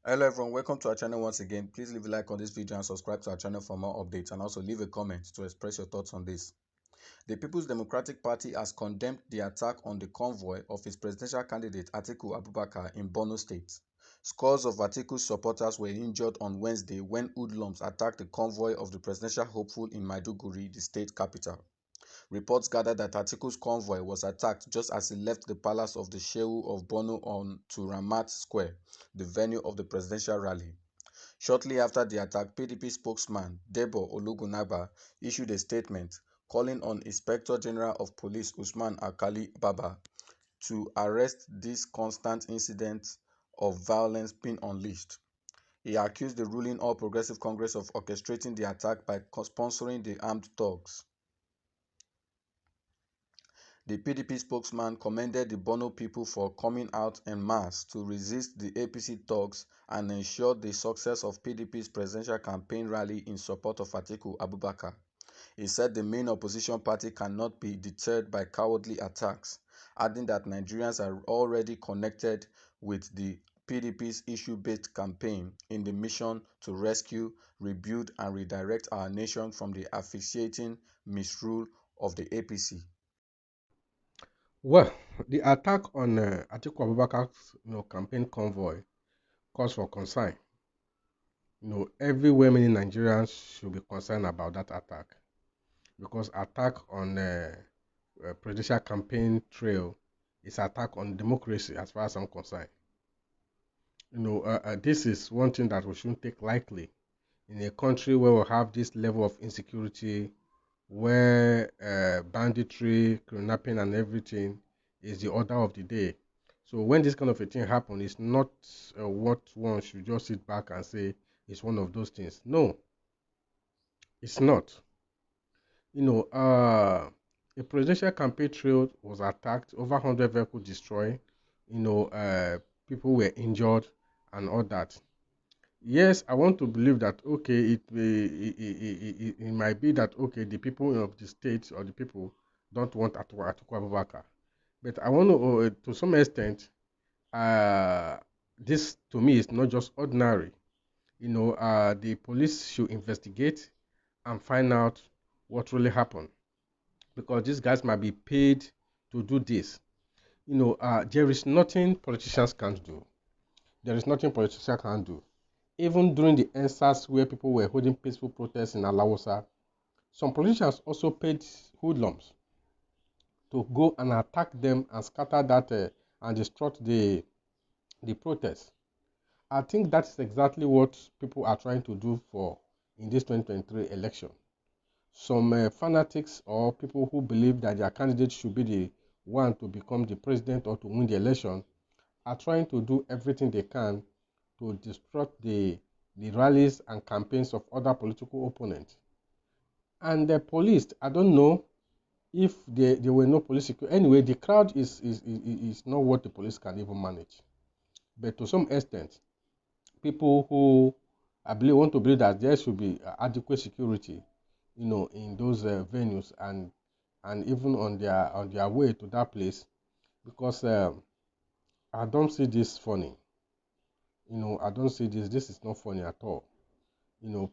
Hello everyone, welcome to our channel once again. Please leave a like on this video and subscribe to our channel for more updates, and also leave a comment to express your thoughts on this. The People's Democratic Party has condemned the attack on the convoy of its presidential candidate Atiku Abubakar in Borno State. Scores of Atiku's supporters were injured on Wednesday when hoodlums attacked the convoy of the presidential hopeful in Maiduguri, the state capital. Reports gathered that Atiku's convoy was attacked just as he left the palace of the Shehu of Borno on to Ramat Square, the venue of the presidential rally. Shortly after the attack, PDP spokesman Debo Olugunagba issued a statement calling on Inspector General of Police Usman Alkali Baba to arrest this constant incident of violence being unleashed. He accused the ruling All Progressive Congress of orchestrating the attack by sponsoring the armed thugs. The PDP spokesman commended the Borno people for coming out en masse to resist the APC thugs and ensured the success of PDP's presidential campaign rally in support of Atiku Abubakar. He said the main opposition party cannot be deterred by cowardly attacks, adding that Nigerians are already connected with the PDP's issue-based campaign in the mission to rescue, rebuild, and redirect our nation from the asphyxiating misrule of the APC. Well, the attack on Atiku Abubakar's campaign convoy calls for concern. Everywhere many Nigerians should be concerned about that attack, because attack on presidential campaign trail is attack on democracy as far as I'm concerned. This is one thing that we shouldn't take lightly in a country where we have this level of insecurity, where banditry, kidnapping, and everything is the order of the day. So when this kind of a thing happens, it's not what one should just sit back and say it's one of those things. No, it's not. A presidential campaign trail was attacked, over 100 vehicles destroyed, people were injured and all that. Yes, I want to believe that, okay, it might be that, okay, the people of the state or the people don't want Atiku Abubakar. But I want to some extent, this to me is not just ordinary. The police should investigate and find out what really happened, because these guys might be paid to do this. There is nothing politicians can't do. There is nothing politicians can't do. Even during the EndSARS, where people were holding peaceful protests in Alawasa, some politicians also paid hoodlums to go and attack them and scatter that and disrupt the protest. I think that's exactly what people are trying to do in this 2023 election. Some fanatics or people who believe that their candidate should be the one to become the president or to win the election are trying to do everything they can to disrupt the rallies and campaigns of other political opponents. And the police, I don't know if there were no police security. Anyway, the crowd is not what the police can even manage. But to some extent, people who I believe want to believe that there should be adequate security, in those venues and even on their way to that place, because I don't see this funny. I don't see this. This is not funny at all.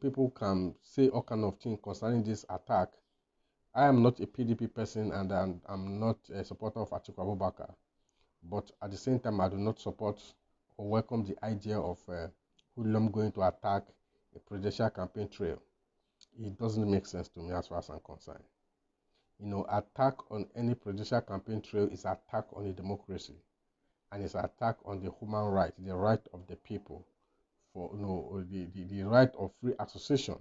People can say all kind of things concerning this attack. I am not a PDP person, and I'm not a supporter of Atiku Abubakar. But at the same time, I do not support or welcome the idea of hoodlum going to attack a presidential campaign trail. It doesn't make sense to me as far as I'm concerned. Attack on any presidential campaign trail is attack on the democracy, and it's attack on the human right, the right of the people, for the right of free association.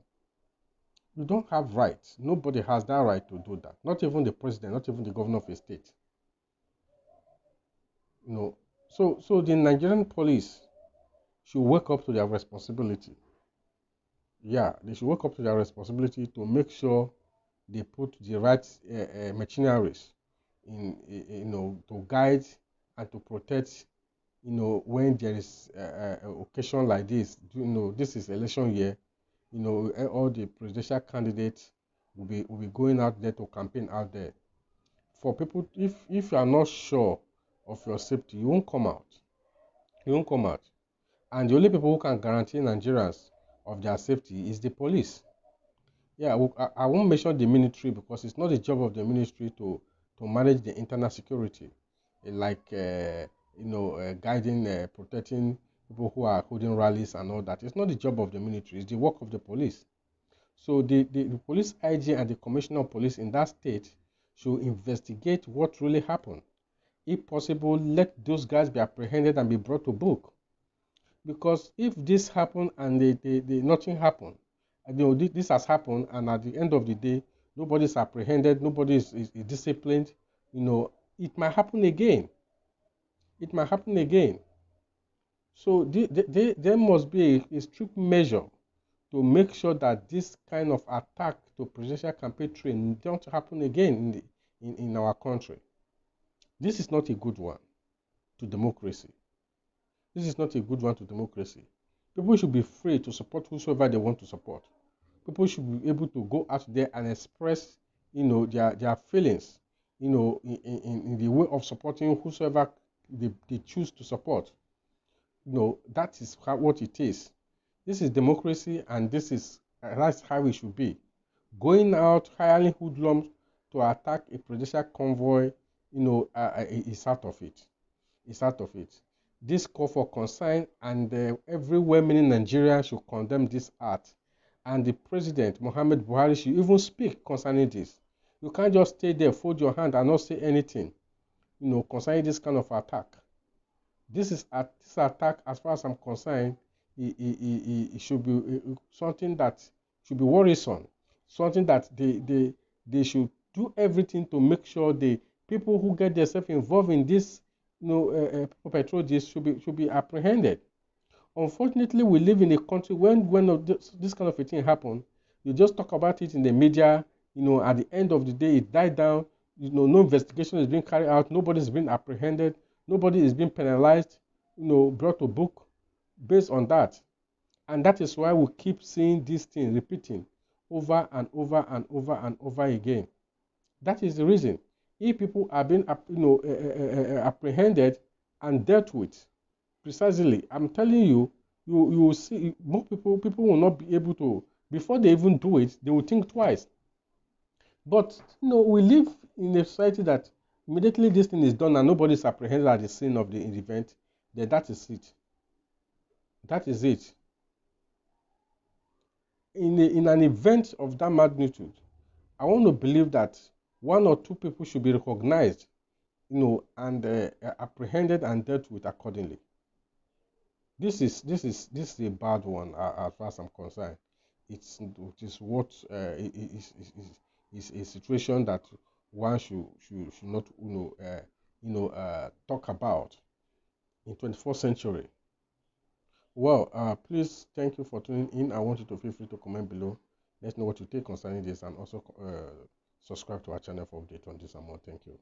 You don't have rights. Nobody has that right to do that. Not even the president, not even the governor of a state. So the Nigerian police should wake up to their responsibility. Yeah, they should wake up to their responsibility to make sure they put the right machineries to guide and to protect, when there is an occasion like this. This is election year. all the presidential candidates will be going out there to campaign out there. For people, if you are not sure of your safety, you won't come out. You won't come out. And the only people who can guarantee Nigerians of their safety is the police. Yeah, I won't mention the military because it's not the job of the ministry to manage the internal security, like guiding, protecting people who are holding rallies and all that. It's not the job of the military. It's the work of the police. So the police IG and the commissioner of police in that state should investigate what really happened. If possible, let those guys be apprehended and be brought to book. Because if this happened and nothing happened, this has happened, and at the end of the day, nobody's apprehended, nobody is disciplined, it might happen again. It might happen again. So there must be a strict measure to make sure that this kind of attack to presidential campaign trail don't happen again in our country. This is not a good one to democracy. This is not a good one to democracy. People should be free to support whosoever they want to support. People should be able to go out there and express, their feelings, in the way of supporting whosoever they choose to support. That is what it is. This is democracy, and that's how it should be. Going out, hiring hoodlums to attack a presidential convoy, is out of it. It's out of it. This call for concern, and every well-meaning Nigerian should condemn this act. And the president, Muhammad Buhari, should even speak concerning this. You can't just stay there, fold your hand, and not say anything, concerning this kind of attack. This attack, as far as I'm concerned, it should be something that should be worrisome, something that they should do everything to make sure the people who get themselves involved in this, perpetrate this, should be apprehended. Unfortunately, we live in a country when this kind of a thing happen, you just talk about it in the media. At the end of the day, it died down. No investigation is being carried out. Nobody is being apprehended. Nobody is being penalized. Brought to book based on that. And that is why we keep seeing this thing repeating over and over and over and over again. That is the reason. If people are being, apprehended and dealt with precisely, I'm telling you, you will see more people will not be able to, before they even do it, they will think twice. But we live in a society that immediately this thing is done and nobody is apprehended at the scene of the event, then that is it. That is it. In an event of that magnitude, I want to believe that one or two people should be recognized, and apprehended and dealt with accordingly. This is a bad one, as far as I'm concerned. It is what is a situation that one should not talk about in 21st century. Well, please, thank you for tuning in. I want you to feel free to comment below. Let's know what you think concerning this, and also subscribe to our channel for update on this and more. Thank you.